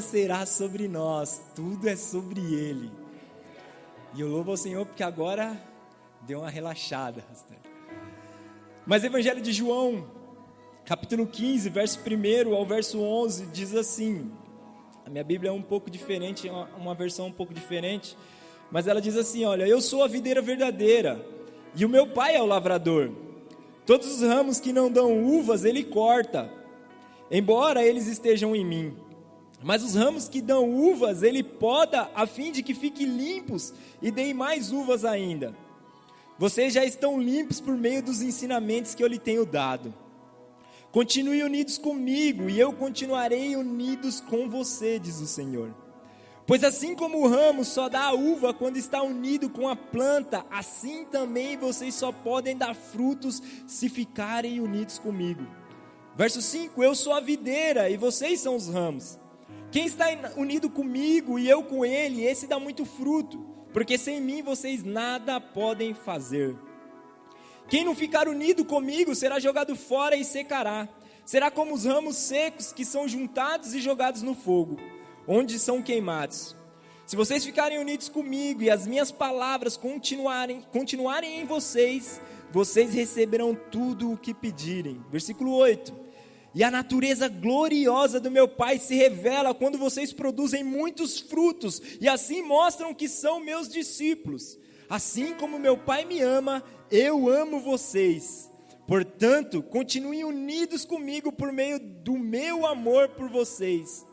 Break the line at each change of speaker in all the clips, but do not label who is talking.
nada será sobre nós, tudo é sobre Ele. E eu louvo ao Senhor porque agora deu uma relaxada. Mas Evangelho de João, capítulo 15, verso 1 ao verso 11, diz assim, a minha Bíblia é um pouco diferente, é uma versão um pouco diferente, mas ela diz assim, olha, eu sou a videira verdadeira, e o meu pai é o lavrador. Todos os ramos que não dão uvas, ele corta, embora eles estejam em mim. Mas os ramos que dão uvas, ele poda, a fim de que fiquem limpos e deem mais uvas ainda. Vocês já estão limpos por meio dos ensinamentos que eu lhe tenho dado. Continuem unidos comigo, e eu continuarei unidos com você, diz o Senhor. Pois assim como o ramo só dá a uva quando está unido com a planta, assim também vocês só podem dar frutos se ficarem unidos comigo. Verso 5, eu sou a videira e vocês são os ramos. Quem está unido comigo e eu com ele, esse dá muito fruto, porque sem mim vocês nada podem fazer. Quem não ficar unido comigo será jogado fora e secará. Será como os ramos secos que são juntados e jogados no fogo, onde são queimados. Se vocês ficarem unidos comigo e as minhas palavras continuarem em vocês, vocês receberão tudo o que pedirem. Versículo 8. E a natureza gloriosa do meu Pai se revela quando vocês produzem muitos frutos, e assim mostram que são meus discípulos. Assim como meu Pai me ama, eu amo vocês. Portanto, continuem unidos comigo por meio do meu amor por vocês.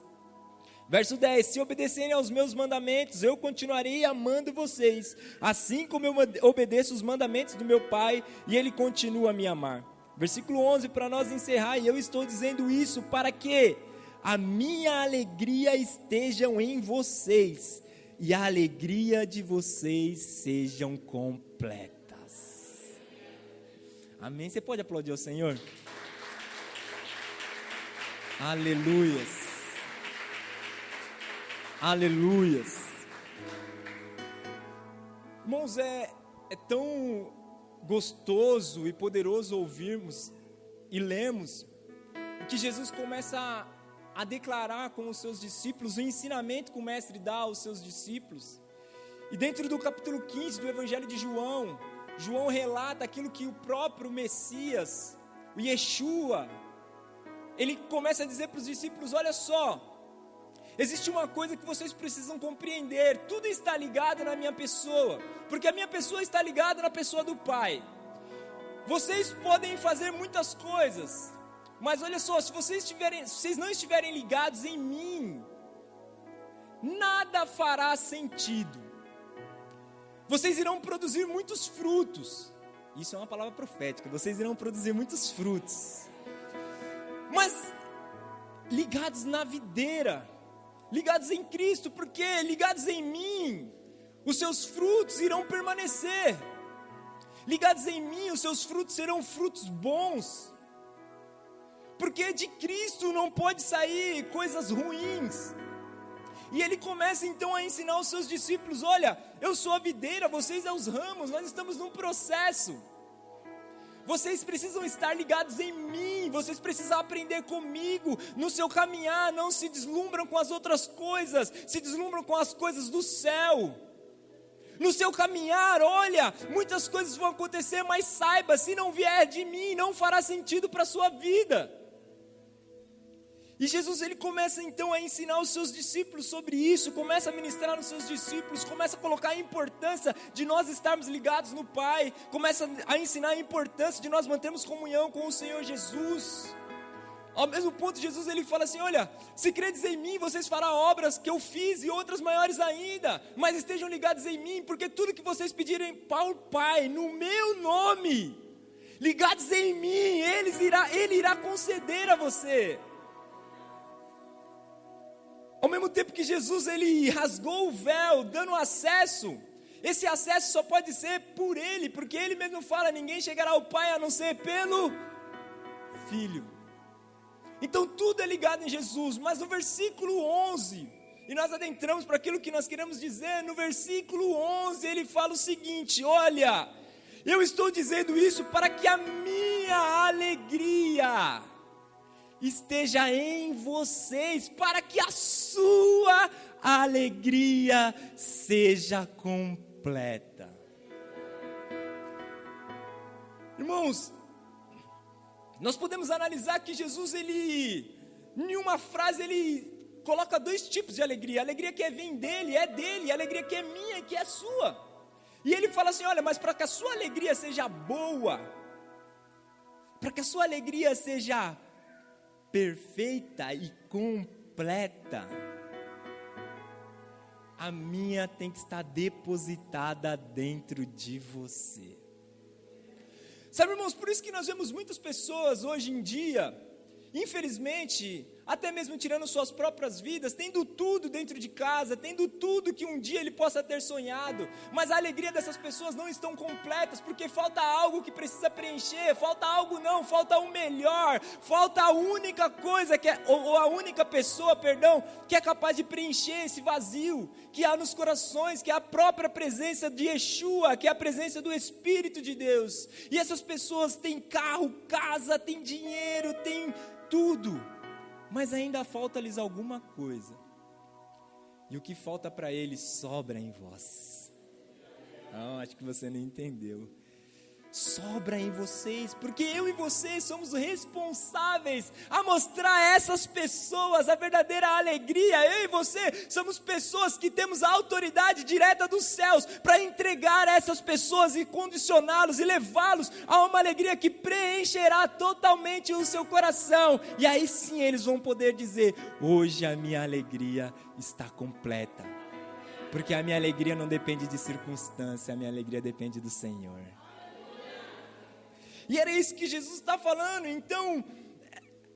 Verso 10, se obedecerem aos meus mandamentos, eu continuarei amando vocês, assim como eu obedeço os mandamentos do meu Pai, e Ele continua a me amar. Versículo 11, para nós encerrar, e eu estou dizendo isso para que a minha alegria esteja em vocês, e a alegria de vocês sejam completas. Amém? Você pode aplaudir ao Senhor? Aleluias. Aleluias. Irmãos, é tão gostoso e poderoso ouvirmos e lemos o que Jesus começa a declarar com os seus discípulos, o ensinamento que o mestre dá aos seus discípulos. E dentro do capítulo 15 do Evangelho de João, João relata aquilo que o próprio Messias, o Yeshua, ele começa a dizer para os discípulos, olha só, existe uma coisa que vocês precisam compreender, tudo está ligado na minha pessoa, porque a minha pessoa está ligada na pessoa do Pai. Vocês podem fazer muitas coisas, mas olha só, se vocês não estiverem ligados em mim, nada fará sentido. Vocês irão produzir muitos frutos, isso é uma palavra profética, vocês irão produzir muitos frutos, mas ligados na videira, ligados em Cristo, porque ligados em mim, os seus frutos irão permanecer. Ligados em mim, os seus frutos serão frutos bons. Porque de Cristo não pode sair coisas ruins. E ele começa então a ensinar os seus discípulos, olha, eu sou a videira, vocês são os ramos, nós estamos num processo. Vocês precisam estar ligados em mim, vocês precisam aprender comigo, no seu caminhar, não se deslumbram com as outras coisas, se deslumbram com as coisas do céu. No seu caminhar, olha, muitas coisas vão acontecer, mas saiba, se não vier de mim, não fará sentido para a sua vida. E Jesus, ele começa então a ensinar os seus discípulos sobre isso, começa a ministrar nos seus discípulos, começa a colocar a importância de nós estarmos ligados no Pai, começa a ensinar a importância de nós mantermos comunhão com o Senhor Jesus. Ao mesmo ponto, Jesus ele fala assim, olha, se credes em mim, vocês farão obras que eu fiz e outras maiores ainda, mas estejam ligados em mim, porque tudo que vocês pedirem para o Pai, no meu nome, ligados em mim, Ele irá conceder a você. Ao mesmo tempo que Jesus ele rasgou o véu, dando acesso, esse acesso só pode ser por Ele, porque Ele mesmo fala, ninguém chegará ao Pai a não ser pelo Filho. Então tudo é ligado em Jesus, mas no versículo 11, e nós adentramos para aquilo que nós queremos dizer, no versículo 11 ele fala o seguinte, olha, eu estou dizendo isso para que a minha alegria esteja em vocês, para que a sua alegria seja completa. Irmãos, nós podemos analisar que Jesus, em uma frase, ele coloca dois tipos de alegria. A alegria que vem dele, é dele, a alegria que é minha, que é sua. E ele fala assim, olha, mas para que a sua alegria seja boa, para que a sua alegria seja perfeita e completa, a minha tem que estar depositada dentro de você. Sabe, irmãos, por isso que nós vemos muitas pessoas hoje em dia, infelizmente, até mesmo tirando suas próprias vidas, tendo tudo dentro de casa, tendo tudo que um dia ele possa ter sonhado, mas a alegria dessas pessoas não estão completas, porque falta algo que precisa preencher, falta algo não, falta o melhor, falta a única coisa, ou a única pessoa, que é capaz de preencher esse vazio, que há nos corações, que é a própria presença de Yeshua, que é a presença do Espírito de Deus. E essas pessoas têm carro, casa, têm dinheiro, têm tudo, mas ainda falta-lhes alguma coisa, e o que falta para eles sobra em vós. Acho que você não entendeu. Sobra em vocês, porque eu e vocês somos responsáveis a mostrar a essas pessoas a verdadeira alegria. Eu e você somos pessoas que temos a autoridade direta dos céus para entregar a essas pessoas e condicioná-los e levá-los a uma alegria que preencherá totalmente o seu coração, e aí sim eles vão poder dizer, hoje a minha alegria está completa, porque a minha alegria não depende de circunstância, a minha alegria depende do Senhor. E era isso que Jesus está falando. Então,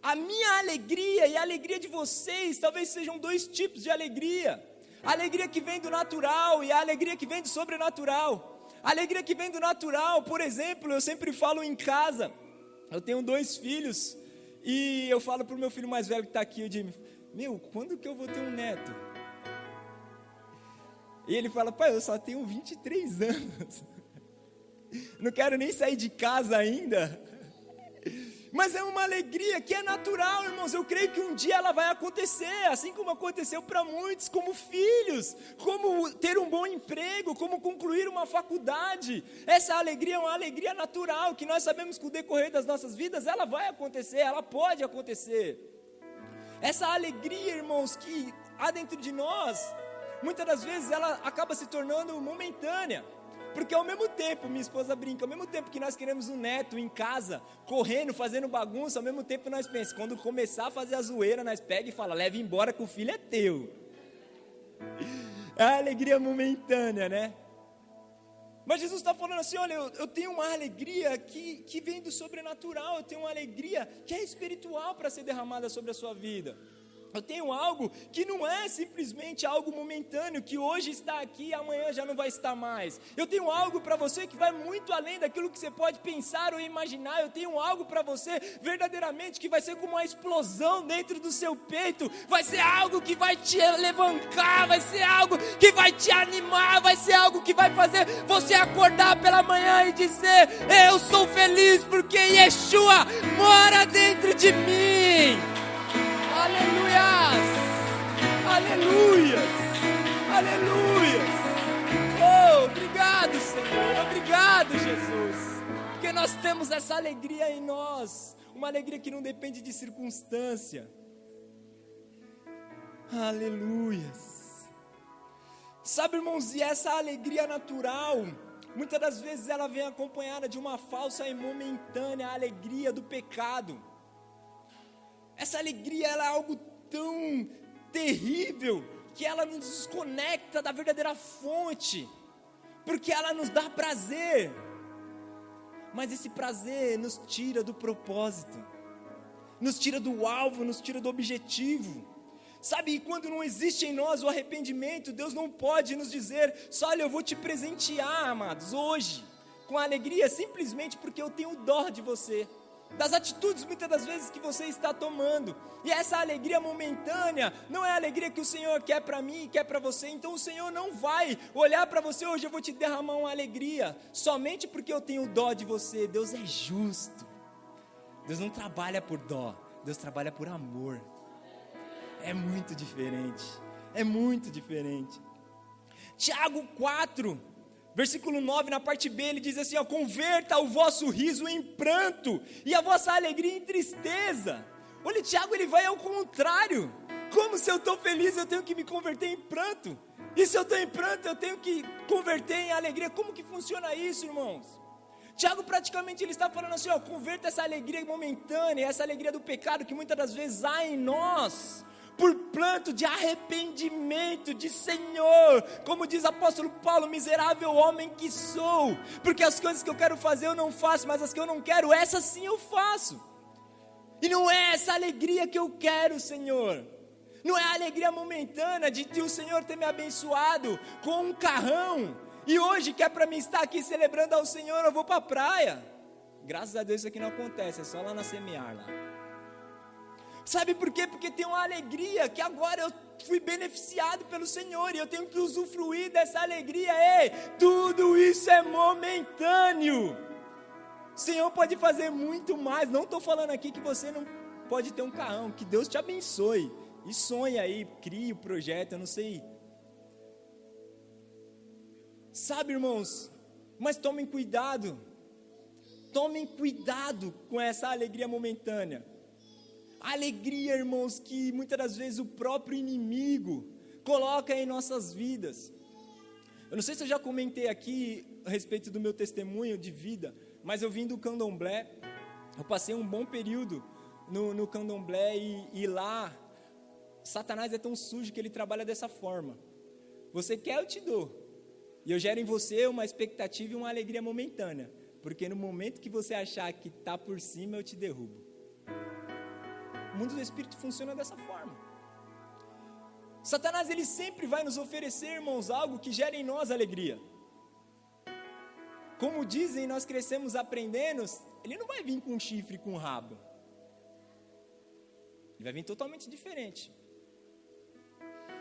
a minha alegria e a alegria de vocês talvez sejam dois tipos de alegria. A alegria que vem do natural e a alegria que vem do sobrenatural. A alegria que vem do natural, por exemplo, eu sempre falo em casa. Eu tenho 2 filhos e eu falo para o meu filho mais velho que está aqui, eu digo, quando que eu vou ter um neto? E ele fala, pai, eu só tenho 23 anos. Não quero nem sair de casa ainda. Mas é uma alegria que é natural, irmãos. Eu creio que um dia ela vai acontecer, assim como aconteceu para muitos, como filhos, como ter um bom emprego, como concluir uma faculdade. Essa alegria é uma alegria natural, que nós sabemos que o decorrer das nossas vidas, ela vai acontecer, ela pode acontecer. Essa alegria, irmãos, que há dentro de nós, muitas das vezes ela acaba se tornando momentânea. Porque ao mesmo tempo, minha esposa brinca, ao mesmo tempo que nós queremos um neto em casa, correndo, fazendo bagunça, ao mesmo tempo nós pensamos, quando começar a fazer a zoeira, nós pega e fala, leva embora que o filho é teu. É a alegria momentânea, né? Mas Jesus está falando assim, olha, eu tenho uma alegria que vem do sobrenatural, eu tenho uma alegria que é espiritual para ser derramada sobre a sua vida. Eu tenho algo que não é simplesmente algo momentâneo, que hoje está aqui e amanhã já não vai estar mais. Eu tenho algo para você que vai muito além daquilo que você pode pensar ou imaginar. Eu tenho algo para você verdadeiramente que vai ser como uma explosão dentro do seu peito. Vai ser algo que vai te levantar, vai ser algo que vai te animar, vai ser algo que vai fazer você acordar pela manhã e dizer, eu sou feliz porque Yeshua mora dentro de mim. Aleluias, aleluias, aleluias. Oh, obrigado, Senhor, obrigado, Jesus, porque nós temos essa alegria em nós, uma alegria que não depende de circunstância. Aleluias. Sabe, irmãos, e essa alegria natural, muitas das vezes ela vem acompanhada de uma falsa e momentânea alegria do pecado. Essa alegria, ela é algo tão terrível, que ela nos desconecta da verdadeira fonte, porque ela nos dá prazer, mas esse prazer nos tira do propósito, nos tira do alvo, nos tira do objetivo. Sabe, quando não existe em nós o arrependimento, Deus não pode nos dizer, só olha, eu vou te presentear, amados, hoje, com alegria, simplesmente porque eu tenho dó de você, das atitudes muitas das vezes que você está tomando. E essa alegria momentânea não é a alegria que o Senhor quer para mim e quer para você. Então o Senhor não vai olhar para você, hoje eu vou te derramar uma alegria somente porque eu tenho dó de você. Deus é justo, Deus não trabalha por dó, Deus trabalha por amor. É muito diferente. É muito diferente. Tiago 4, versículo 9, na parte B, ele diz assim, ó, converta o vosso riso em pranto e a vossa alegria em tristeza. Olha, Tiago, ele vai ao contrário. Como se eu estou feliz, eu tenho que me converter em pranto? E se eu estou em pranto, eu tenho que converter em alegria? Como que funciona isso, irmãos? Tiago praticamente ele está falando assim, ó, converta essa alegria momentânea, essa alegria do pecado que muitas das vezes há em nós, por pranto de arrependimento, de Senhor, como diz o apóstolo Paulo, miserável homem que sou, porque as coisas que eu quero fazer eu não faço, mas as que eu não quero, essas sim eu faço. E não é essa alegria que eu quero, Senhor. Não é a alegria momentânea de o Senhor ter me abençoado com um carrão. E hoje que é para mim estar aqui celebrando ao Senhor, eu vou para a praia. Graças a Deus isso aqui não acontece, é só lá na Semear lá. Sabe por quê? Porque tem uma alegria que agora eu fui beneficiado pelo Senhor e eu tenho que usufruir dessa alegria. Ei, tudo isso é momentâneo. O Senhor pode fazer muito mais. Não estou falando aqui que você não pode ter um carrão, que Deus te abençoe. E sonha aí, crie o projeto, eu não sei. Sabe, irmãos, mas tomem cuidado com essa alegria momentânea. A alegria, irmãos, que muitas das vezes o próprio inimigo coloca em nossas vidas. Eu não sei se eu já comentei aqui a respeito do meu testemunho de vida, mas eu vim do candomblé, eu passei um bom período no candomblé e lá, Satanás é tão sujo que ele trabalha dessa forma. Você quer, eu te dou. E eu gero em você uma expectativa e uma alegria momentânea. Porque no momento que você achar que está por cima, eu te derrubo. O mundo do Espírito funciona dessa forma. Satanás, ele sempre vai nos oferecer, irmãos, algo que gere em nós alegria. Como dizem, nós crescemos aprendendo, ele não vai vir com chifre e com rabo. Ele vai vir totalmente diferente.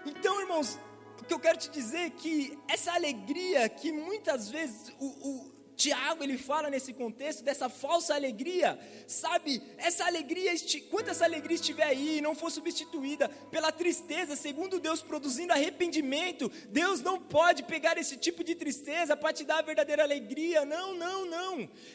Então, irmãos, o que eu quero te dizer é que essa alegria que muitas vezes o Tiago ele fala nesse contexto, dessa falsa alegria, sabe, essa alegria, quando essa alegria estiver aí e não for substituída pela tristeza, segundo Deus produzindo arrependimento, Deus não pode pegar esse tipo de tristeza para te dar a verdadeira alegria, não,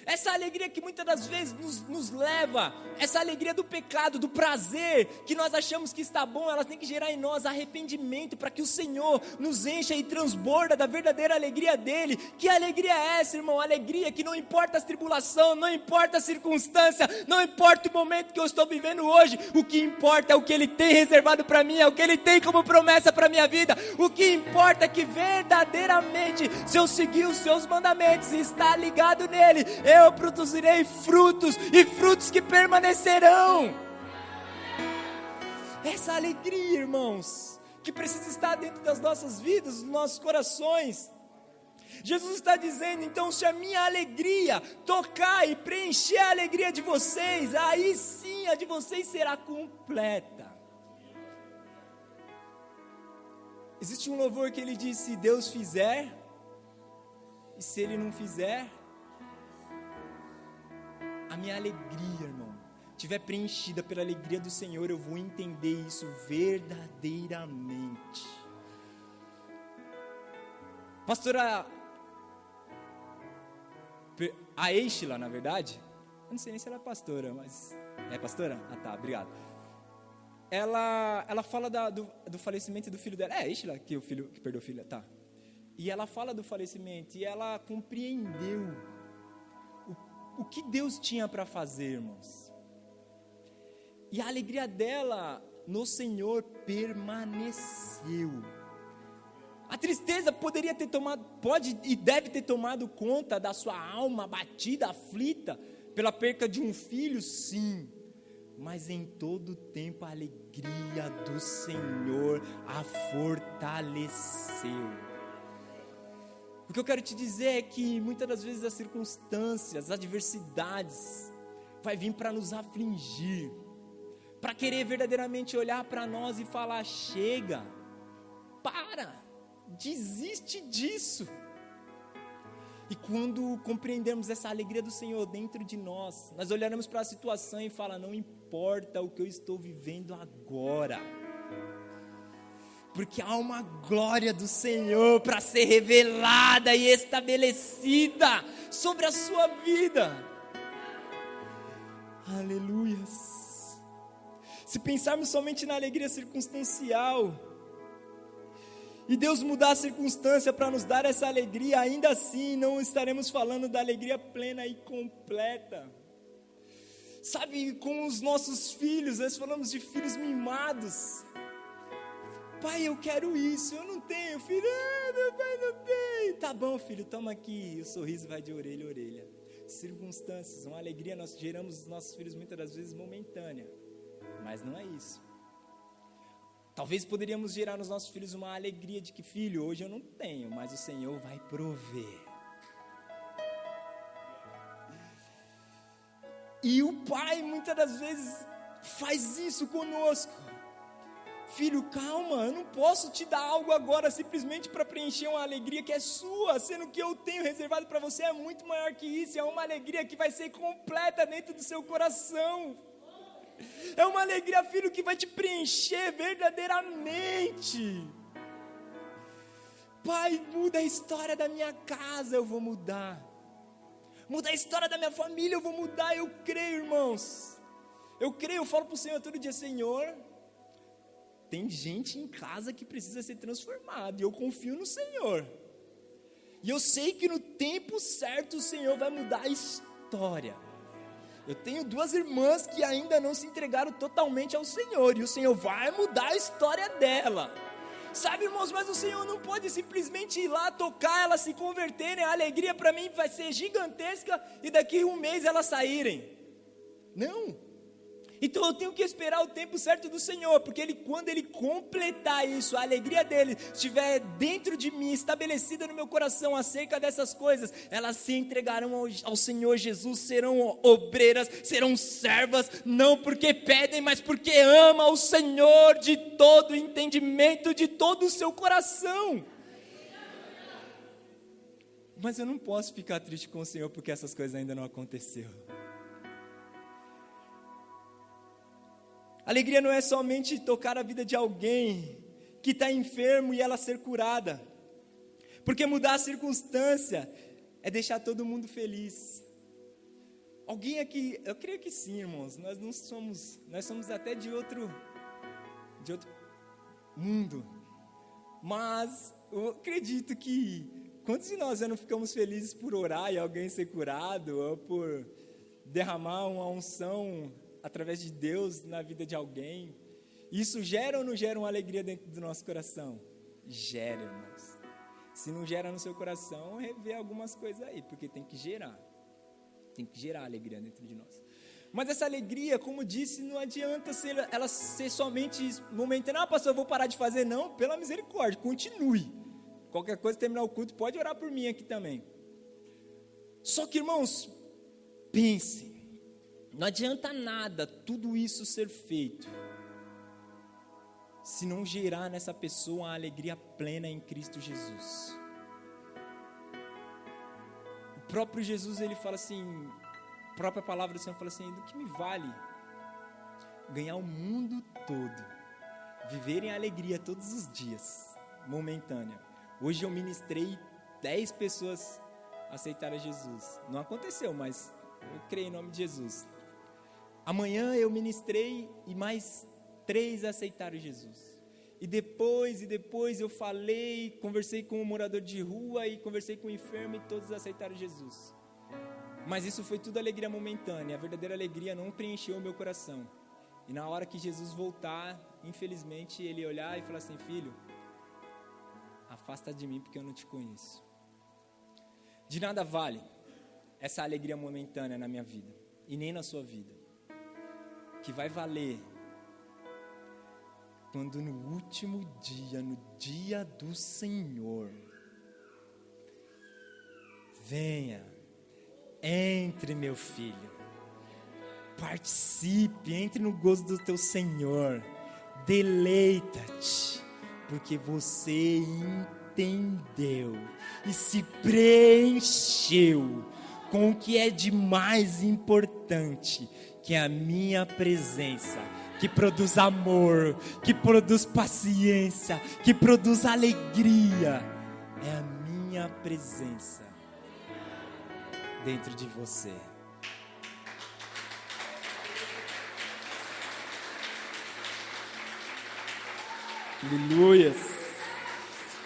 essa alegria que muitas das vezes nos leva, essa alegria do pecado, do prazer, que nós achamos que está bom, ela tem que gerar em nós arrependimento, para que o Senhor nos encha e transborda da verdadeira alegria dele. Que alegria é essa, irmão? Alegria que não importa as tribulações, não importa a circunstância, não importa o momento que eu estou vivendo hoje, o que importa é o que Ele tem reservado para mim, é o que Ele tem como promessa para a minha vida. O que importa é que verdadeiramente, se eu seguir os seus mandamentos e estar ligado nele, eu produzirei frutos, e frutos que permanecerão. Essa alegria, irmãos, que precisa estar dentro das nossas vidas, dos nossos corações. Jesus está dizendo, então, se a minha alegria tocar e preencher a alegria de vocês, aí sim a de vocês será completa. Existe um louvor que ele diz, se Deus fizer, e se Ele não fizer, a minha alegria, irmão, estiver preenchida pela alegria do Senhor, eu vou entender isso verdadeiramente. Pastora a Eichla, na verdade, eu não sei nem se ela é pastora, mas é pastora? Ah tá, obrigado. Ela fala do falecimento do filho dela. É Eichla que perdeu o filho, tá. E ela fala do falecimento e ela compreendeu o que Deus tinha para fazer, irmãos. E a alegria dela no Senhor permaneceu. A tristeza poderia ter tomado, pode e deve ter tomado conta da sua alma abatida, aflita, pela perca de um filho, sim. Mas em todo tempo a alegria do Senhor a fortaleceu. O que eu quero te dizer é que muitas das vezes as circunstâncias, as adversidades, vai vir para nos afligir, para querer verdadeiramente olhar para nós e falar, chega, para, desiste disso. E quando compreendemos essa alegria do Senhor dentro de nós, nós olharemos para a situação e falar, não importa o que eu estou vivendo agora, porque há uma glória do Senhor para ser revelada e estabelecida sobre a sua vida. Aleluias. Se pensarmos somente na alegria circunstancial, e Deus mudar a circunstância para nos dar essa alegria, ainda assim não estaremos falando da alegria plena e completa. Sabe, com os nossos filhos, nós falamos de filhos mimados. Pai, eu quero isso, eu não tenho, filho, meu pai não tem. Tá bom, filho, toma aqui, o sorriso vai de orelha a orelha. Circunstâncias, uma alegria, nós geramos os nossos filhos muitas das vezes momentânea, mas não é isso. Talvez poderíamos gerar nos nossos filhos uma alegria de que, filho, hoje eu não tenho, mas o Senhor vai prover. E o pai muitas das vezes faz isso conosco. Filho, calma, eu não posso te dar algo agora simplesmente para preencher uma alegria que é sua, sendo que eu tenho reservado para você é muito maior que isso, é uma alegria que vai ser completa dentro do seu coração. É uma alegria, filho, que vai te preencher verdadeiramente. Pai, muda a história da minha casa, eu vou mudar. Muda a história da minha família, eu vou mudar. Eu creio, irmãos. Eu creio, eu falo para o Senhor todo dia, Senhor, tem gente em casa que precisa ser transformada, e eu confio no Senhor. E eu sei que no tempo certo o Senhor vai mudar a história. Eu tenho 2 irmãs que ainda não se entregaram totalmente ao Senhor, e o Senhor vai mudar a história dela. Sabe, irmãos, mas o Senhor não pode simplesmente ir lá, tocar, elas se converterem, a alegria para mim vai ser gigantesca, e daqui a um mês elas saírem. Não. Então eu tenho que esperar o tempo certo do Senhor, porque quando Ele completar isso, a alegria dEle estiver dentro de mim, estabelecida no meu coração acerca dessas coisas, elas se entregarão ao Senhor Jesus, serão obreiras, serão servas, não porque pedem, mas porque amam o Senhor de todo o entendimento, de todo o seu coração. Mas eu não posso ficar triste com o Senhor porque essas coisas ainda não aconteceram. Alegria não é somente tocar a vida de alguém que está enfermo e ela ser curada. Porque mudar a circunstância é deixar todo mundo feliz. Alguém aqui, eu creio que sim, irmãos, nós somos até de outro mundo. Mas eu acredito que quantos de nós já não ficamos felizes por orar e alguém ser curado, ou por derramar uma unção através de Deus na vida de alguém? Isso gera ou não gera uma alegria dentro do nosso coração? Gera, irmãos. Se não gera no seu coração, rever algumas coisas aí, porque tem que gerar alegria dentro de nós. Mas essa alegria, como disse, não adianta ela ser somente momentânea. Pastor, eu vou parar de fazer. Não, pela misericórdia, continue. Qualquer coisa, terminar o culto, pode orar por mim aqui também. Só que, irmãos, pense. Não adianta nada tudo isso ser feito se não gerar nessa pessoa uma alegria plena em Cristo Jesus. O próprio Jesus, ele fala assim, a própria palavra do Senhor fala assim, do que me vale ganhar o mundo todo, viver em alegria todos os dias, momentânea. Hoje eu ministrei 10 pessoas aceitaram Jesus. Não aconteceu, mas eu creio em nome de Jesus. Amanhã eu ministrei e mais 3 aceitaram Jesus. E depois eu falei, conversei com um morador de rua e conversei com um enfermo e todos aceitaram Jesus. Mas isso foi tudo alegria momentânea. A verdadeira alegria não preencheu o meu coração. E na hora que Jesus voltar, infelizmente, ele olhar e falar assim, filho, afasta de mim porque eu não te conheço. De nada vale essa alegria momentânea na minha vida e nem na sua vida. Que vai valer quando no último dia, no dia do Senhor, venha, entre, meu filho, participe, entre no gozo do teu Senhor, deleita-te, porque você entendeu e se preencheu com o que é de mais importante, que é a minha presença, que produz amor, que produz paciência, que produz alegria. É a minha presença dentro de você. Aleluias,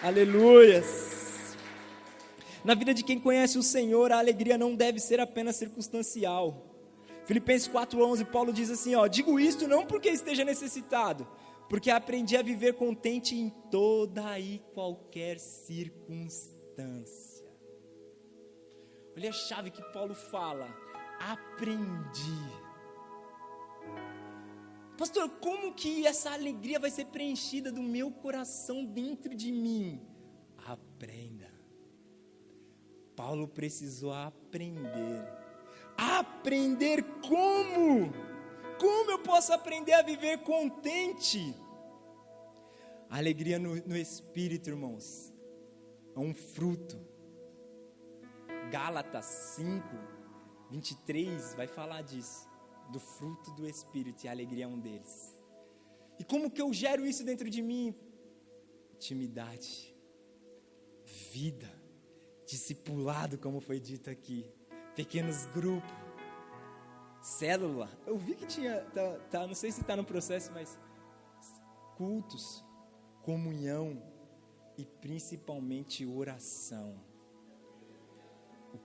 aleluias. Na vida de quem conhece o Senhor, a alegria não deve ser apenas circunstancial. Filipenses 4:11, Paulo diz assim, digo isto não porque esteja necessitado, porque aprendi a viver contente em toda e qualquer circunstância. Olha a chave que Paulo fala, aprendi. Pastor, como que essa alegria vai ser preenchida do meu coração dentro de mim? Aprenda. Paulo precisou aprender. Aprender como? Como eu posso aprender a viver contente? A alegria no Espírito, irmãos, é um fruto. Gálatas 5:23 vai falar disso. Do fruto do Espírito, e a alegria é um deles. E como que eu gero isso dentro de mim? Intimidade, vida, discipulado, como foi dito aqui, pequenos grupos, célula. Eu vi que tinha, não sei se está no processo, mas cultos, comunhão e principalmente oração.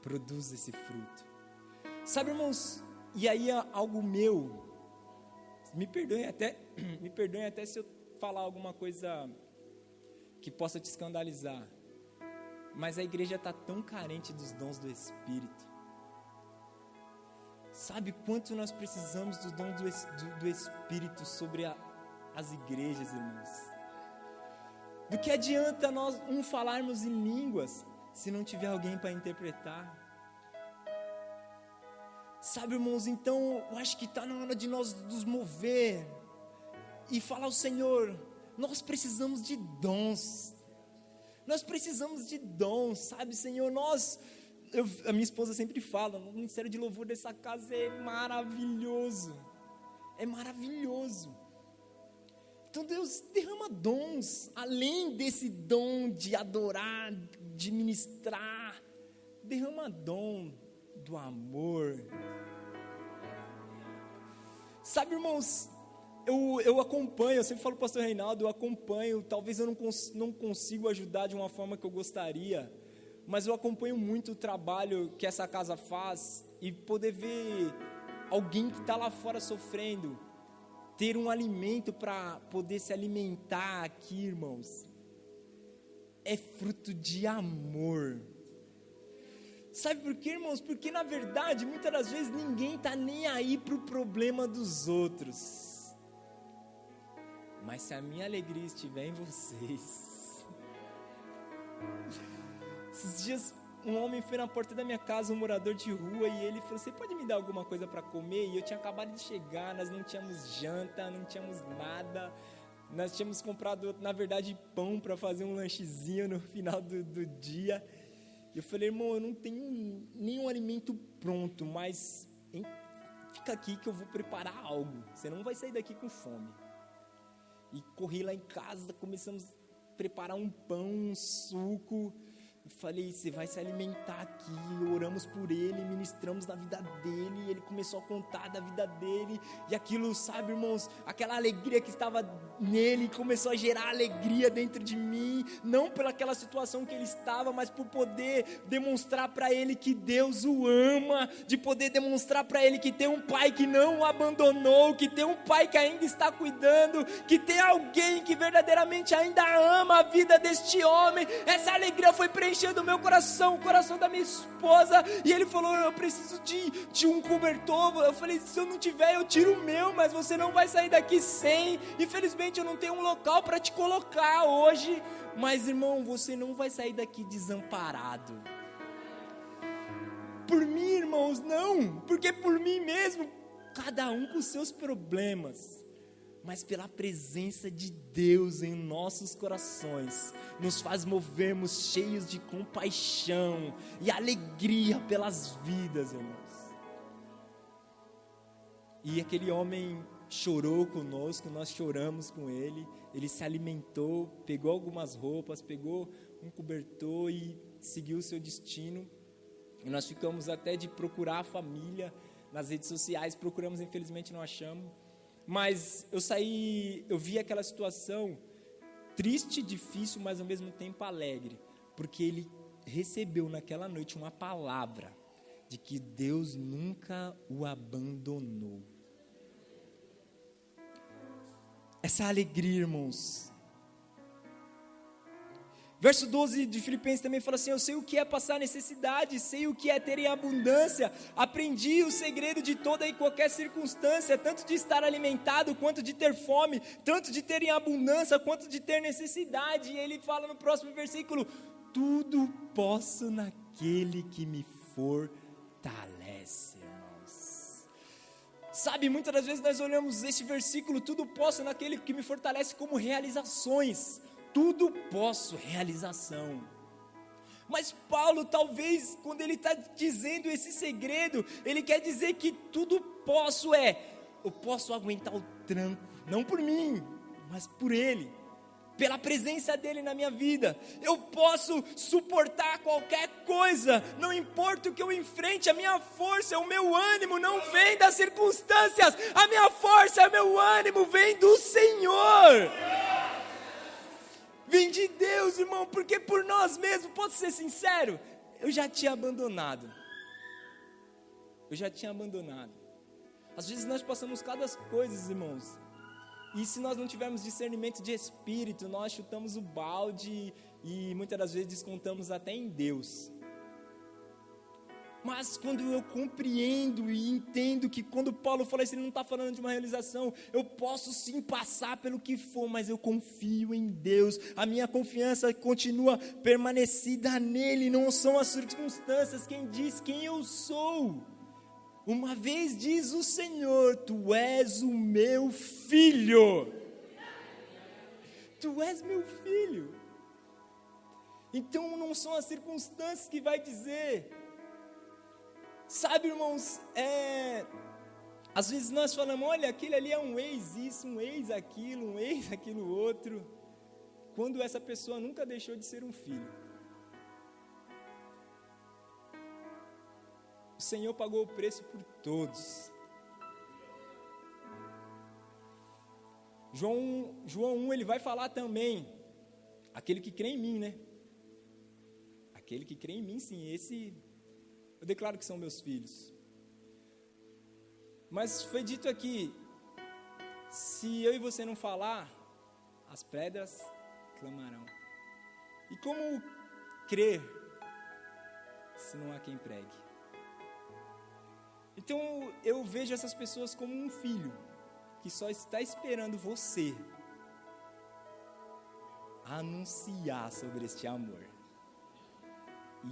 Produz esse fruto. Sabe, irmãos? E aí algo meu, me perdoem até se eu falar alguma coisa que possa te escandalizar, mas a igreja está tão carente dos dons do Espírito. Sabe quanto nós precisamos dos dons do Espírito sobre as igrejas, irmãos? Do que adianta nós falarmos em línguas se não tiver alguém para interpretar? Sabe, irmãos, então eu acho que está na hora de nós nos mover e falar ao Senhor, nós precisamos de dons. Nós precisamos de dons, sabe, Senhor? A minha esposa sempre fala, o ministério de louvor dessa casa é maravilhoso. É maravilhoso. Então Deus derrama dons, além desse dom de adorar, de ministrar, derrama dom do amor. Sabe, irmãos, eu acompanho, eu sempre falo para o pastor Reinaldo, eu acompanho, talvez eu não consiga ajudar de uma forma que eu gostaria, mas eu acompanho muito o trabalho que essa casa faz, e poder ver alguém que está lá fora sofrendo, ter um alimento para poder se alimentar aqui, irmãos, é fruto de amor. Sabe por quê, irmãos? Porque na verdade, muitas das vezes, ninguém está nem aí para o problema dos outros. Mas se a minha alegria estiver em vocês. Esses dias, um homem foi na porta da minha casa, um morador de rua, e ele falou, você pode me dar alguma coisa para comer? E eu tinha acabado de chegar, nós não tínhamos janta, não tínhamos nada. Nós tínhamos comprado, na verdade, pão para fazer um lanchezinho no final do dia. Eu falei, irmão, eu não tenho nenhum alimento pronto, mas fica aqui que eu vou preparar algo. Você não vai sair daqui com fome. E corri lá em casa, começamos a preparar um pão, um suco. Eu falei, você vai se alimentar aqui. Oramos por ele, ministramos na vida dele. E ele começou a contar da vida dele. E aquilo, sabe, irmãos, aquela alegria que estava nele começou a gerar alegria dentro de mim. Não pelaquela situação que ele estava, mas por poder demonstrar para ele que Deus o ama. De poder demonstrar para ele que tem um pai que não o abandonou. Que tem um pai que ainda está cuidando. Que tem alguém que verdadeiramente ainda ama a vida deste homem. Essa alegria foi preenchendo o meu coração, o coração da minha esposa, e ele falou, eu preciso de um cobertor. Eu falei, se eu não tiver, eu tiro o meu, mas você não vai sair daqui sem. Infelizmente eu não tenho um local para te colocar hoje, mas irmão, você não vai sair daqui desamparado. Por mim, irmãos, não, porque por mim mesmo, cada um com seus problemas, mas pela presença de Deus em nossos corações, nos faz movermos cheios de compaixão e alegria pelas vidas, irmãos. E aquele homem chorou conosco, nós choramos com ele, ele se alimentou, pegou algumas roupas, pegou um cobertor e seguiu o seu destino. E nós ficamos até de procurar a família nas redes sociais, procuramos, infelizmente não achamos. Mas eu vi aquela situação triste, difícil, mas ao mesmo tempo alegre, porque ele recebeu naquela noite uma palavra de que Deus nunca o abandonou. Essa alegria, irmãos. Verso 12 de Filipenses também fala assim: eu sei o que é passar necessidade, sei o que é ter em abundância, aprendi o segredo de toda e qualquer circunstância, tanto de estar alimentado, quanto de ter fome, tanto de ter em abundância, quanto de ter necessidade. E ele fala no próximo versículo: tudo posso naquele que me fortalece, irmãos. Sabe, muitas das vezes nós olhamos esse versículo, tudo posso naquele que me fortalece, como realizações. Tudo posso, realização. Mas Paulo, talvez, quando ele está dizendo esse segredo, ele quer dizer que tudo posso eu posso aguentar o tranco, não por mim, mas por ele, pela presença dele na minha vida. Eu posso suportar qualquer coisa, não importa o que eu enfrente. A minha força, o meu ânimo não vem das circunstâncias, a minha força, o meu ânimo vem do Senhor. Vem de Deus, irmão, porque por nós mesmos, posso ser sincero, eu já tinha abandonado. Às vezes nós passamos cada coisa, irmãos, e se nós não tivermos discernimento de espírito, nós chutamos o balde e muitas das vezes descontamos até em Deus. Mas quando eu compreendo e entendo que quando Paulo fala isso, ele não está falando de uma realização, eu posso sim passar pelo que for, mas eu confio em Deus, a minha confiança continua permanecida nele, não são as circunstâncias quem diz quem eu sou. Uma vez diz o Senhor: tu és o meu filho, tu és meu filho. Então não são as circunstâncias que vai dizer. Sabe, irmãos, às vezes nós falamos: olha, aquele ali é um ex isso, um ex aquilo, um ex aquilo outro, quando essa pessoa nunca deixou de ser um filho. O Senhor pagou o preço por todos. João 1, ele vai falar também, aquele que crê em mim, né? Aquele que crê em mim, sim, esse eu declaro que são meus filhos. Mas foi dito aqui, se eu e você não falar, as pedras clamarão. E como crer, se não há quem pregue? Então eu vejo essas pessoas como um filho, que só está esperando você anunciar sobre este amor.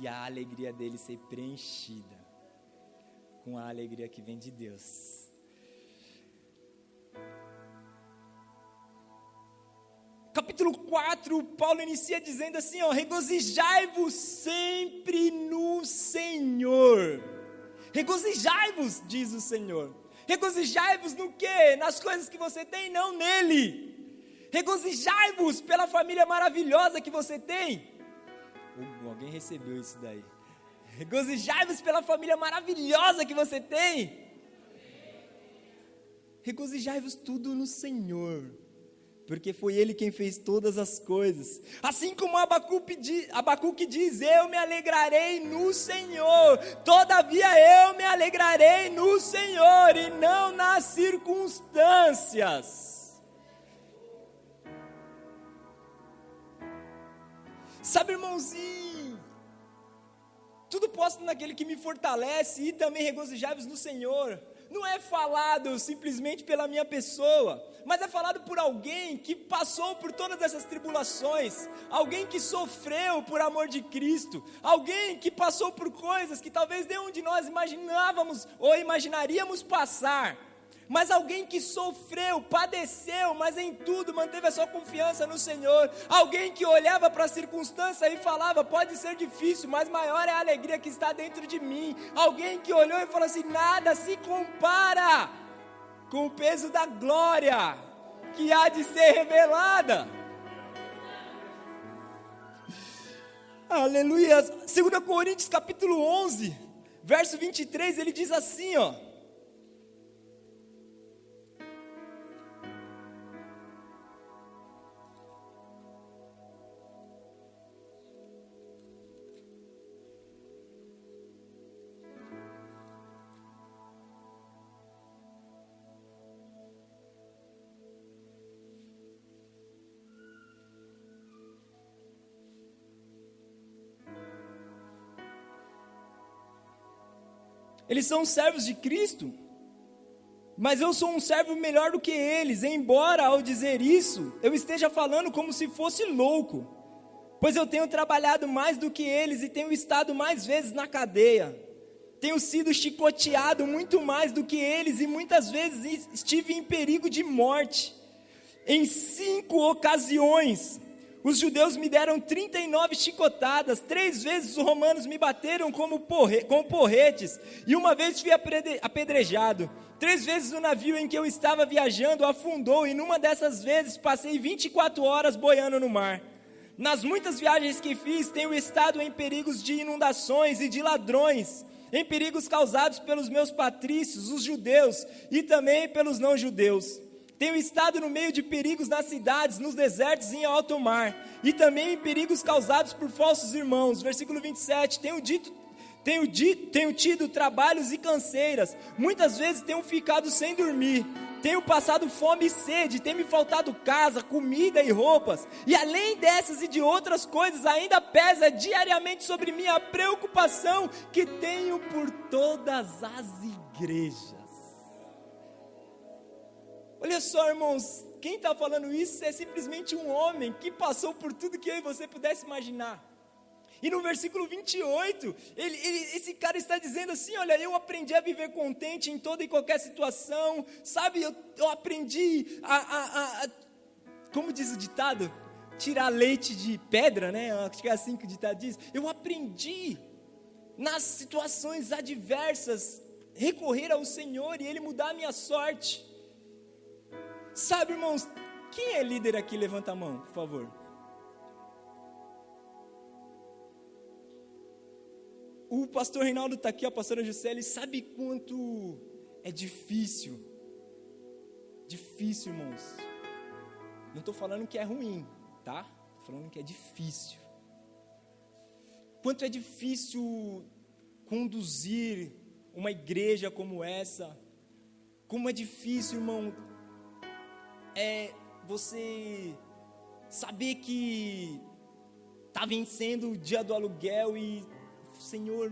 E a alegria dele ser preenchida com a alegria que vem de Deus. Capítulo 4, Paulo inicia dizendo assim, regozijai-vos sempre no Senhor. Regozijai-vos, diz o Senhor. Regozijai-vos no quê? Nas coisas que você tem, não nele. Regozijai-vos pela família maravilhosa que você tem. Alguém recebeu isso daí? Regozijai-vos pela família maravilhosa que você tem. Regozijai-vos tudo no Senhor, porque foi Ele quem fez todas as coisas. Assim como Abacuque diz: eu me alegrarei no Senhor, todavia eu me alegrarei no Senhor e não nas circunstâncias. Sabe, irmãozinho, tudo posso naquele que me fortalece, e também regozijai-vos no Senhor. Não é falado simplesmente pela minha pessoa, mas é falado por alguém que passou por todas essas tribulações, alguém que sofreu por amor de Cristo, alguém que passou por coisas que talvez nenhum de nós imaginávamos ou imaginaríamos passar. mas alguém que sofreu, padeceu, mas em tudo manteve a sua confiança no Senhor. Alguém que olhava para a circunstância e falava: pode ser difícil, mas maior é a alegria que está dentro de mim. Alguém que olhou e falou assim: nada se compara com o peso da glória que há de ser revelada. Aleluia. 2 Coríntios capítulo 11, verso 23, ele diz assim, ó: eles são servos de Cristo, mas eu sou um servo melhor do que eles, embora ao dizer isso, eu esteja falando como se fosse louco, pois eu tenho trabalhado mais do que eles e tenho estado mais vezes na cadeia, tenho sido chicoteado muito mais do que eles e muitas vezes estive em perigo de morte. Em 5 ocasiões, os judeus me deram 39 chicotadas, 3 vezes os romanos me bateram com porretes, e uma vez fui apedrejado. 3 vezes o navio em que eu estava viajando afundou, e numa dessas vezes passei 24 horas boiando no mar. Nas muitas viagens que fiz, tenho estado em perigos de inundações e de ladrões, em perigos causados pelos meus patrícios, os judeus, e também pelos não-judeus. Tenho estado no meio de perigos nas cidades, nos desertos e em alto mar, e também em perigos causados por falsos irmãos. Versículo 27, tenho tido trabalhos e canseiras, muitas vezes tenho ficado sem dormir, tenho passado fome e sede, tem me faltado casa, comida e roupas, e além dessas e de outras coisas, ainda pesa diariamente sobre mim a preocupação que tenho por todas as igrejas. Olha só, irmãos, quem está falando isso é simplesmente um homem que passou por tudo que eu e você pudesse imaginar. E no versículo 28, esse cara está dizendo assim: olha, eu aprendi a viver contente em toda e qualquer situação, sabe, eu aprendi como diz o ditado, tirar leite de pedra, né, acho que é assim que o ditado diz. Eu aprendi nas situações adversas, recorrer ao Senhor e Ele mudar a minha sorte. Sabe, irmãos, quem é líder aqui? Levanta a mão, por favor. O pastor Reinaldo está aqui, a pastora Juscelia, sabe quanto é difícil. Difícil, irmãos. Não estou falando que é ruim, tá? Estou falando que é difícil. Quanto é difícil conduzir uma igreja como essa. Como é difícil, irmão, você saber que está vencendo o dia do aluguel e, Senhor,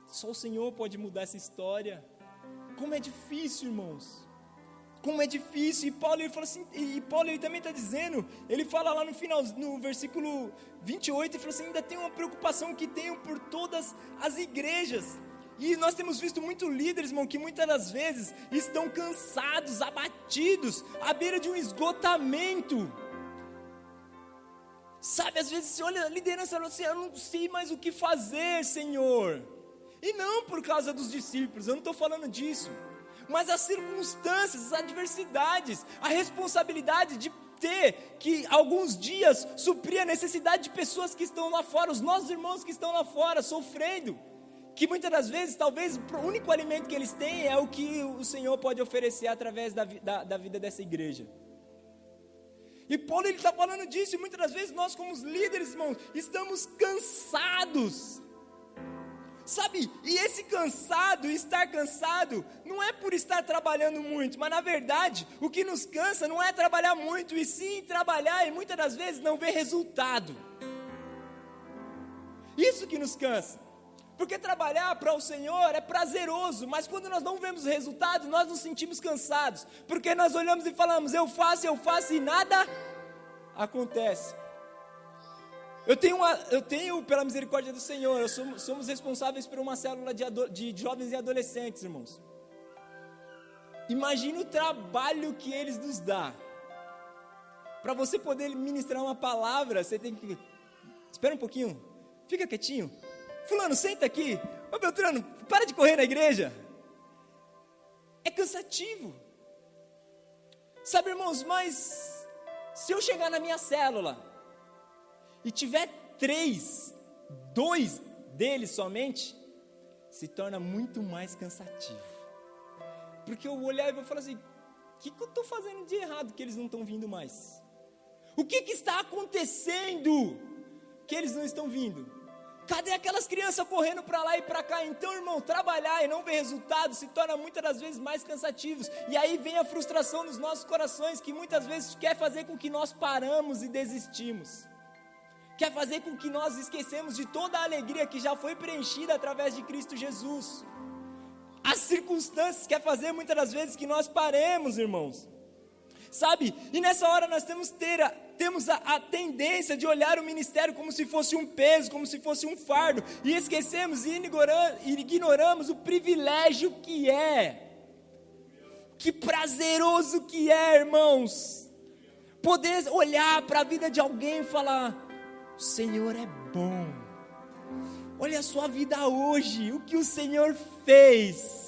só o Senhor pode mudar essa história. Como é difícil, irmãos. Como é difícil. E Paulo, ele fala assim, ele também está dizendo, ele fala lá no final, no versículo 28, ele fala assim: ainda tem uma preocupação que tenho por todas as igrejas. E nós temos visto muitos líderes, irmão, que muitas das vezes estão cansados, abatidos, à beira de um esgotamento. Sabe, às vezes você olha a liderança e fala assim: eu não sei mais o que fazer, Senhor. E não por causa dos discípulos, eu não estou falando disso. Mas as circunstâncias, as adversidades, a responsabilidade de ter que alguns dias suprir a necessidade de pessoas que estão lá fora, os nossos irmãos que estão lá fora sofrendo. Que muitas das vezes, talvez, o único alimento que eles têm é o que o Senhor pode oferecer através da vida dessa igreja. E Paulo, ele está falando disso, e muitas das vezes nós como os líderes, irmãos, estamos cansados. Sabe, e esse cansado, estar cansado, não é por estar trabalhando muito, mas na verdade, o que nos cansa não é trabalhar muito, e sim trabalhar e muitas das vezes não ver resultado. Isso que nos cansa. Porque trabalhar para o Senhor é prazeroso, mas quando nós não vemos resultado, nós nos sentimos cansados, porque nós olhamos e falamos: eu faço e nada acontece. Eu tenho, pela misericórdia do Senhor, somos responsáveis por uma célula de jovens e adolescentes, irmãos. Imagina o trabalho que eles nos dão. Para você poder ministrar uma palavra, você tem que... Espera um pouquinho, fica quietinho. Fulano, senta aqui. Ô Beltrano, para de correr na igreja. É cansativo. Sabe, irmãos, mas se eu chegar na minha célula e tiver 2 deles somente, se torna muito mais cansativo. Porque eu vou olhar e vou falar assim, o que eu estou fazendo de errado que eles não estão vindo mais? O que está acontecendo que eles não estão vindo? Cadê aquelas crianças correndo para lá e para cá? Então, irmão, trabalhar e não ver resultado se torna muitas das vezes mais cansativos. E aí vem a frustração nos nossos corações, que muitas vezes quer fazer com que nós paramos e desistimos. Quer fazer com que nós esquecemos de toda a alegria que já foi preenchida através de Cristo Jesus. As circunstâncias quer fazer muitas das vezes que nós paremos, irmãos. Sabe? E nessa hora nós temos a tendência de olhar o ministério como se fosse um peso, como se fosse um fardo, e esquecemos e ignoramos o privilégio que é. Que prazeroso que é, irmãos, poder olhar para a vida de alguém e falar, o Senhor é bom, olha a sua vida hoje, o que o Senhor fez.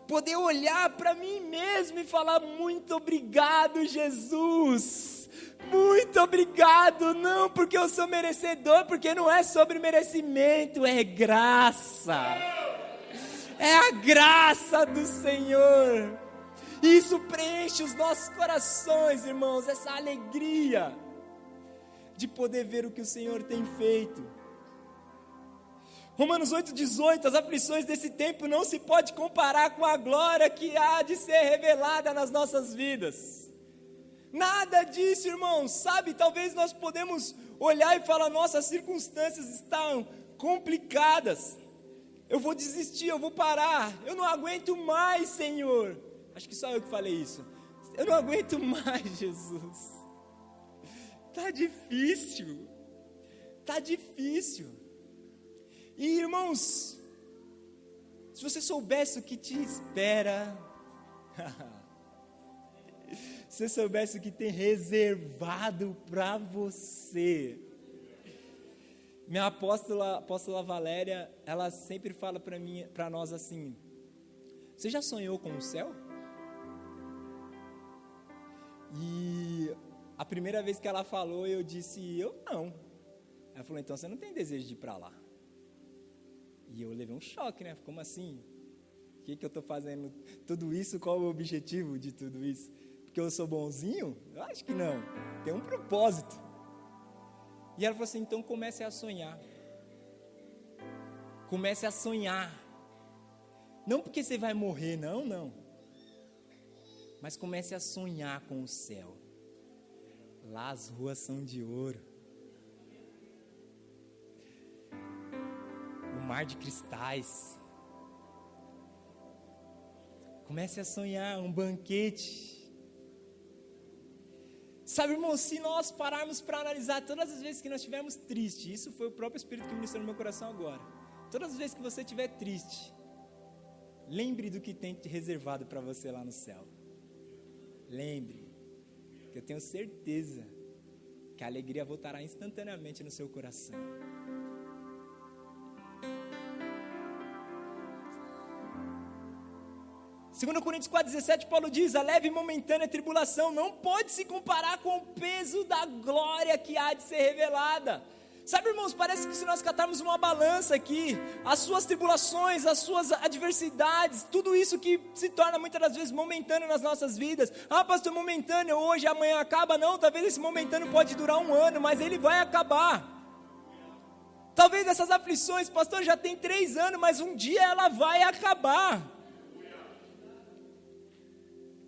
Poder olhar para mim mesmo e falar, muito obrigado, Jesus, muito obrigado, não porque eu sou merecedor, porque não é sobre merecimento, é graça, é a graça do Senhor. Isso preenche os nossos corações, irmãos, essa alegria de poder ver o que o Senhor tem feito. Romanos 8,18, as aflições desse tempo não se pode comparar com a glória que há de ser revelada nas nossas vidas. Nada disso, irmãos, sabe, talvez nós podemos olhar e falar, nossa, as circunstâncias estão complicadas, eu vou desistir, eu vou parar, eu não aguento mais, Senhor. Acho que só eu que falei isso. Eu não aguento mais, Jesus. Está difícil. E irmãos, se você soubesse o que te espera, se você soubesse o que tem reservado para você. Minha apóstola Valéria, ela sempre fala para nós assim, você já sonhou com o céu? E a primeira vez que ela falou, eu disse, eu não. Ela falou, então você não tem desejo de ir para lá. E eu levei um choque, né? Como assim? O que eu estou fazendo tudo isso? Qual é o objetivo de tudo isso? Porque eu sou bonzinho? Eu acho que não. Tem um propósito. E ela falou assim, então comece a sonhar. Comece a sonhar. Não porque você vai morrer, não. Mas comece a sonhar com o céu. Lá as ruas são de ouro. O mar de cristais. Comece a sonhar um banquete. Sabe, irmão, se nós pararmos para analisar todas as vezes que nós estivermos tristes, isso foi o próprio Espírito que ministrou no meu coração agora. Todas as vezes que você estiver triste, lembre do que tem reservado para você lá no céu. Lembre, que eu tenho certeza que a alegria voltará instantaneamente no seu coração. Segundo Coríntios 4,17, Paulo diz, a leve e momentânea tribulação não pode se comparar com o peso da glória que há de ser revelada. Sabe, irmãos, parece que se nós catarmos uma balança aqui, as suas tribulações, as suas adversidades, tudo isso que se torna muitas das vezes momentâneo nas nossas vidas. Ah, pastor, momentâneo, hoje, amanhã acaba. Não, talvez esse momentâneo pode durar 1 ano, mas ele vai acabar. Talvez essas aflições, pastor, já tem 3 anos, mas um dia ela vai acabar.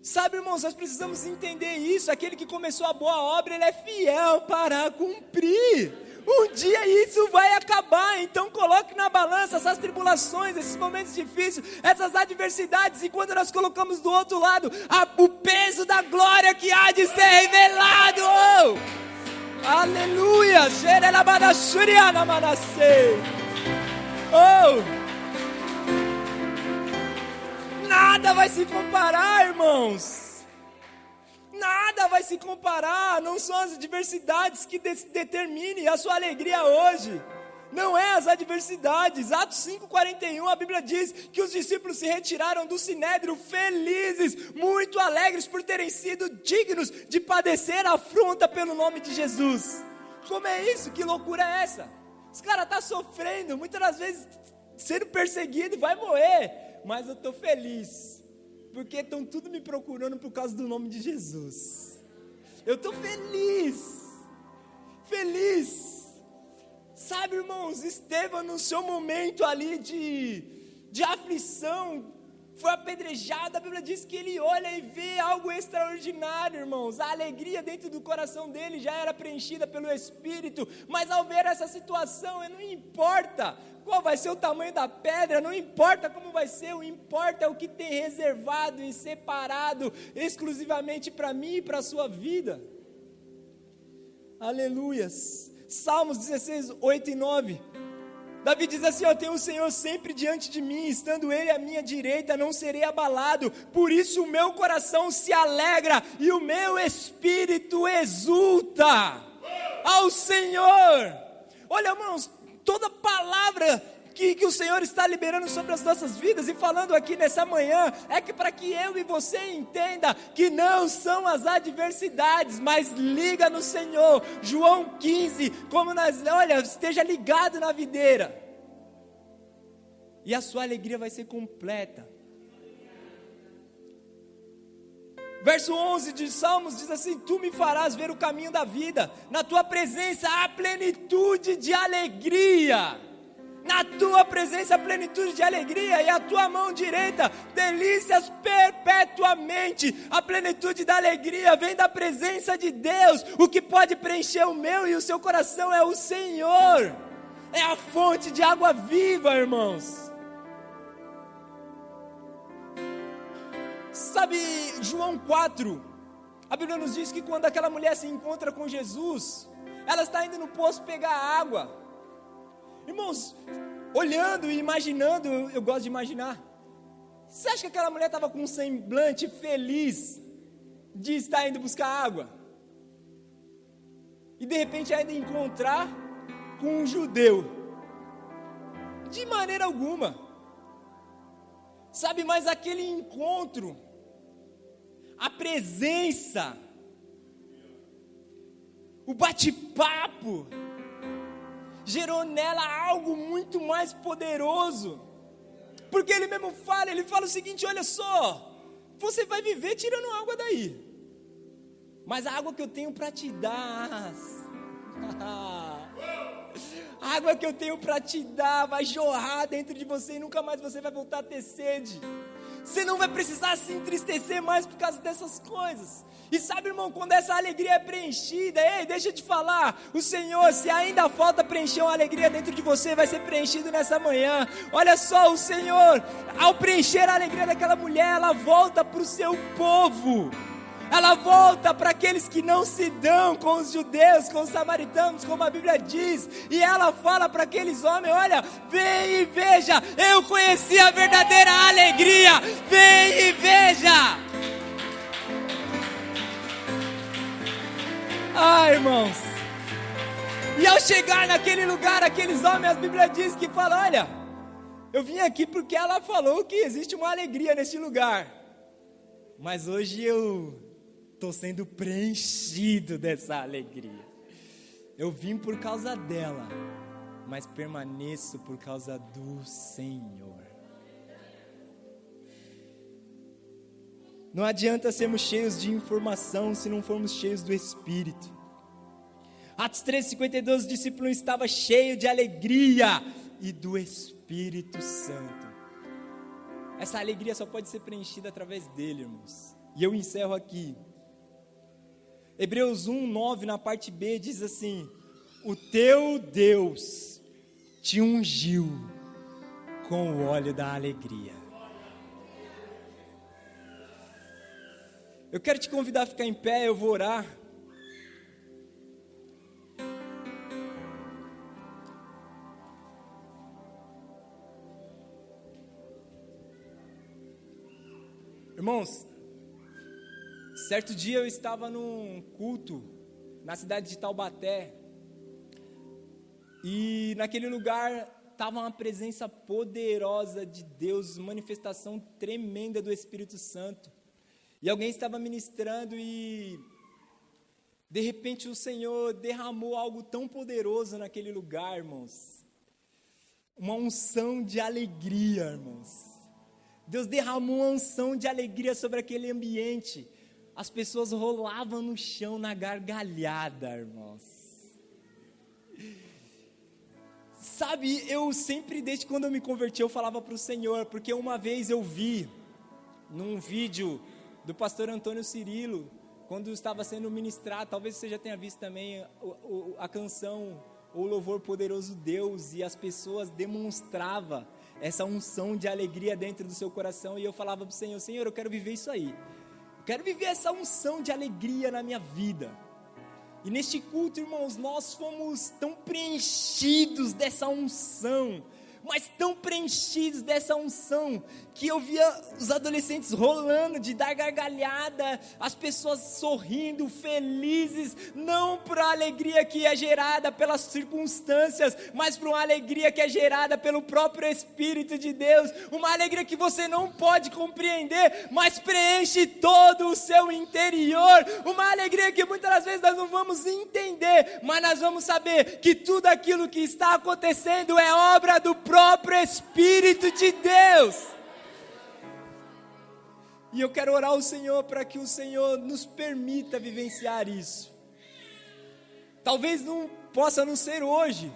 Sabe, irmãos, nós precisamos entender isso. Aquele que começou a boa obra, ele é fiel para cumprir. Um dia isso vai acabar. Então coloque na balança essas tribulações, esses momentos difíceis, essas adversidades. E quando nós colocamos do outro lado o peso da glória que há de ser revelado, aleluia, Nada vai se comparar, irmãos. Nada vai se comparar. Não são as adversidades que determinem a sua alegria hoje. Não é as adversidades. Atos 5:41, a Bíblia diz que os discípulos se retiraram do sinédrio felizes, muito alegres por terem sido dignos de padecer a afronta pelo nome de Jesus. Como é isso? Que loucura é essa? Os caras estão sofrendo, muitas das vezes sendo perseguido, vai morrer, mas eu estou feliz, porque estão tudo me procurando por causa do nome de Jesus. Eu estou feliz. Sabe, irmãos, Estevão no seu momento ali de aflição, foi apedrejado, a Bíblia diz que ele olha e vê algo extraordinário, irmãos. A alegria dentro do coração dele já era preenchida pelo Espírito, mas ao ver essa situação, não importa qual vai ser o tamanho da pedra, não importa como vai ser, o importa é o que tem reservado e separado exclusivamente para mim e para a sua vida. Aleluias. Salmos 16, 8 e 9. Davi diz assim: eu tenho o Senhor sempre diante de mim, estando Ele à minha direita, não serei abalado. Por isso o meu coração se alegra e o meu espírito exulta ao Senhor. Olha, irmãos, toda palavra que o Senhor está liberando sobre as nossas vidas e falando aqui nessa manhã, é que para que eu e você entenda que não são as adversidades, mas liga no Senhor. João 15, olha, esteja ligado na videira, e a sua alegria vai ser completa. Verso 11 de Salmos diz assim: tu me farás ver o caminho da vida, na tua presença há plenitude de alegria. Na tua presença, plenitude de alegria, e a tua mão direita, delícias perpetuamente. A plenitude da alegria vem da presença de Deus. O que pode preencher o meu e o seu coração é o Senhor. É a fonte de água viva, irmãos. Sabe, João 4, a Bíblia nos diz que quando aquela mulher se encontra com Jesus, ela está indo no poço pegar água. Irmãos, olhando e imaginando, eu gosto de imaginar. Você acha que aquela mulher estava com um semblante feliz de estar indo buscar água? E de repente ainda encontrar com um judeu? De maneira alguma. Sabe, mas aquele encontro, a presença, o bate-papo, gerou nela algo muito mais poderoso, porque ele mesmo fala, o seguinte: olha só, você vai viver tirando água daí, mas a água que eu tenho para te dar, a água que eu tenho para te dar vai jorrar dentro de você e nunca mais você vai voltar a ter sede. Você não vai precisar se entristecer mais por causa dessas coisas. E sabe, irmão, quando essa alegria é preenchida, ei, deixa eu te falar, o Senhor, se ainda falta preencher uma alegria dentro de você, vai ser preenchido nessa manhã. Olha só, o Senhor, ao preencher a alegria daquela mulher, ela volta para o seu povo. Ela volta para aqueles que não se dão com os judeus, com os samaritanos, como a Bíblia diz. E ela fala para aqueles homens: olha, vem e veja, eu conheci a verdadeira alegria. Vem e veja. Ah, irmãos. E ao chegar naquele lugar, aqueles homens, a Bíblia diz que fala: olha, eu vim aqui porque ela falou que existe uma alegria neste lugar. Mas hoje eu estou sendo preenchido dessa alegria. Eu vim por causa dela, mas permaneço por causa do Senhor. Não adianta sermos cheios de informação se não formos cheios do Espírito. Atos 13:52, os discípulos estavam cheios de alegria e do Espírito Santo. Essa alegria só pode ser preenchida através dele, irmãos. E eu encerro aqui. Hebreus 1:9, na parte B, diz assim: o teu Deus te ungiu com o óleo da alegria. Eu quero te convidar a ficar em pé, eu vou orar. Irmãos, certo dia eu estava num culto na cidade de Taubaté, e naquele lugar estava uma presença poderosa de Deus, manifestação tremenda do Espírito Santo, e alguém estava ministrando e de repente o Senhor derramou algo tão poderoso naquele lugar, irmãos, uma unção de alegria, irmãos. Deus derramou uma unção de alegria sobre aquele ambiente. As pessoas rolavam no chão na gargalhada, irmãos. Sabe, eu sempre, desde quando eu me converti, eu falava para o Senhor, porque uma vez eu vi, num vídeo do pastor Antônio Cirilo, quando estava sendo ministrado, talvez você já tenha visto também a canção, o louvor poderoso Deus, e as pessoas demonstravam essa unção de alegria dentro do seu coração, e eu falava para o Senhor, Senhor, eu quero viver isso aí, eu quero viver essa unção de alegria na minha vida. E neste culto, irmãos, nós fomos tão preenchidos dessa unção, mas tão preenchidos dessa unção, que eu via os adolescentes rolando, de dar gargalhada, as pessoas sorrindo, felizes, não por uma alegria que é gerada pelas circunstâncias, mas por uma alegria que é gerada pelo próprio Espírito de Deus, uma alegria que você não pode compreender, mas preenche todo o seu interior, uma alegria que muitas das vezes nós não vamos entender, mas nós vamos saber que tudo aquilo que está acontecendo é obra do próprio Espírito de Deus. E eu quero orar ao Senhor para que o Senhor nos permita vivenciar isso. Talvez não possa não ser hoje,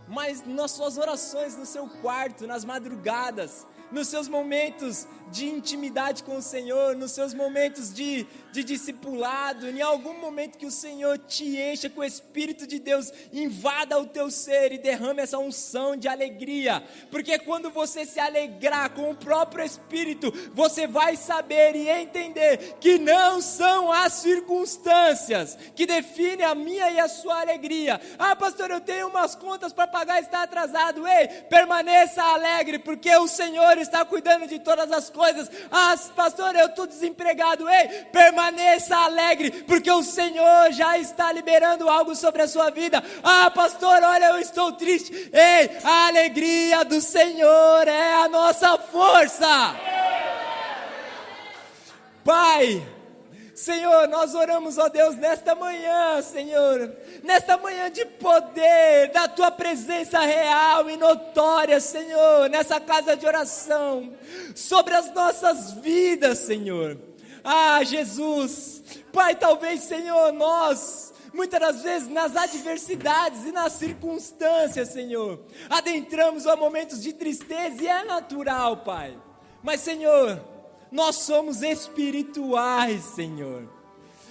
mas nas suas orações, no seu quarto, nas madrugadas, nos seus momentos de intimidade com o Senhor, nos seus momentos de discipulado, em algum momento que o Senhor te encha com o Espírito de Deus, invada o teu ser e derrame essa unção de alegria, porque quando você se alegrar com o próprio Espírito, você vai saber e entender que não são as circunstâncias que definem a minha e a sua alegria. Ah, pastor, eu tenho umas contas para pagar, está atrasado. Ei, permaneça alegre, porque o Senhor está cuidando de todas as coisas. Ah, pastor, eu estou desempregado. Ei, permaneça alegre, porque o Senhor já está liberando algo sobre a sua vida. Ah, pastor, olha, eu estou triste. Ei, a alegria do Senhor é a nossa força. Pai, Senhor, nós oramos, ó Deus, nesta manhã, Senhor, nesta manhã de poder, da Tua presença real e notória, Senhor, nessa casa de oração, sobre as nossas vidas, Senhor. Ah, Jesus, Pai, talvez, Senhor, nós, muitas das vezes, nas adversidades e nas circunstâncias, Senhor, adentramos a momentos de tristeza e é natural, Pai, mas, Senhor, nós somos espirituais, Senhor.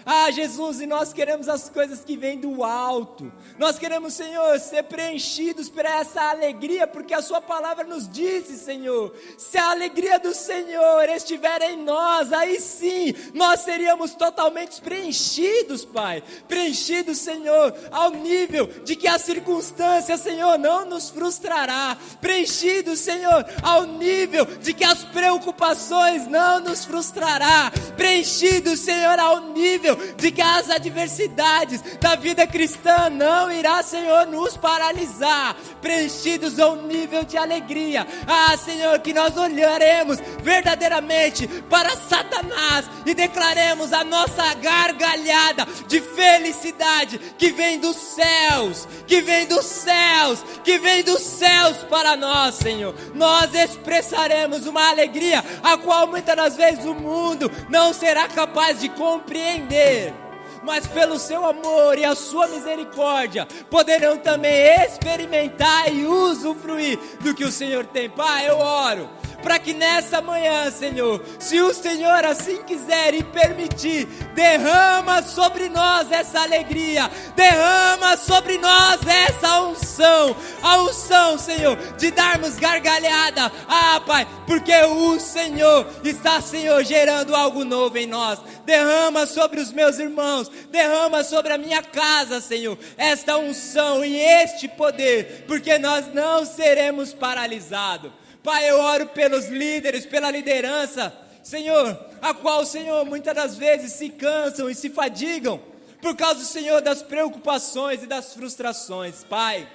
Ah, Jesus, e nós queremos as coisas que vêm do alto. Nós queremos, Senhor, ser preenchidos por essa alegria, porque a Sua palavra nos disse, Senhor, se a alegria do Senhor estiver em nós, aí sim, nós seríamos totalmente preenchidos, Pai. Preenchidos, Senhor, ao nível de que a circunstância, Senhor, não nos frustrará. Preenchidos, Senhor, ao nível de que as preocupações não nos frustrará. Preenchidos, Senhor, ao nível de que as adversidades da vida cristã não irá, Senhor, nos paralisar, preenchidos ao nível de alegria. Ah, Senhor, que nós olharemos verdadeiramente para Satanás e declaremos a nossa gargalhada de felicidade que vem dos céus, que vem dos céus, que vem dos céus para nós, Senhor. Nós expressaremos uma alegria a qual muitas das vezes o mundo não será capaz de compreender, mas pelo Seu amor e a Sua misericórdia, poderão também experimentar e usufruir do que o Senhor tem. Pai, eu oro para que nessa manhã, Senhor, se o Senhor assim quiser e permitir, derrama sobre nós essa alegria, derrama sobre nós essa unção, a unção, Senhor, de darmos gargalhada. Ah, Pai, porque o Senhor está, Senhor, gerando algo novo em nós. Derrama sobre os meus irmãos, derrama sobre a minha casa, Senhor, esta unção e este poder, porque nós não seremos paralisados. Pai, eu oro pelos líderes, pela liderança Senhor, a qual, Senhor, muitas das vezes se cansam e se fadigam por causa, Senhor, das preocupações e das frustrações, Pai.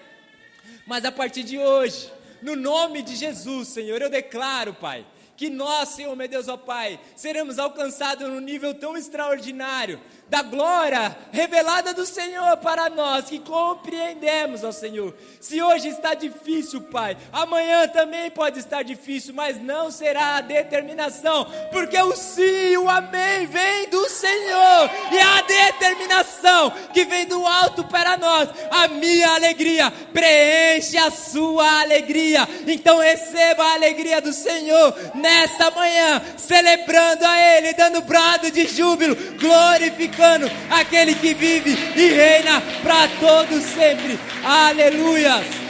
Mas a partir de hoje, no nome de Jesus, Senhor, eu declaro, Pai, que nós, Senhor, meu Deus, ó Pai, seremos alcançados num nível tão extraordinário, da glória revelada do Senhor para nós, que compreendemos, ó Senhor. Se hoje está difícil, Pai, amanhã também pode estar difícil, mas não será a determinação, porque o sim e o amém vem do Senhor, e a determinação que vem do alto para nós, a minha alegria preenche a sua alegria. Então receba a alegria do Senhor nesta manhã, celebrando a Ele, dando brado de júbilo, glorificando aquele que vive e reina para todos sempre. Aleluia.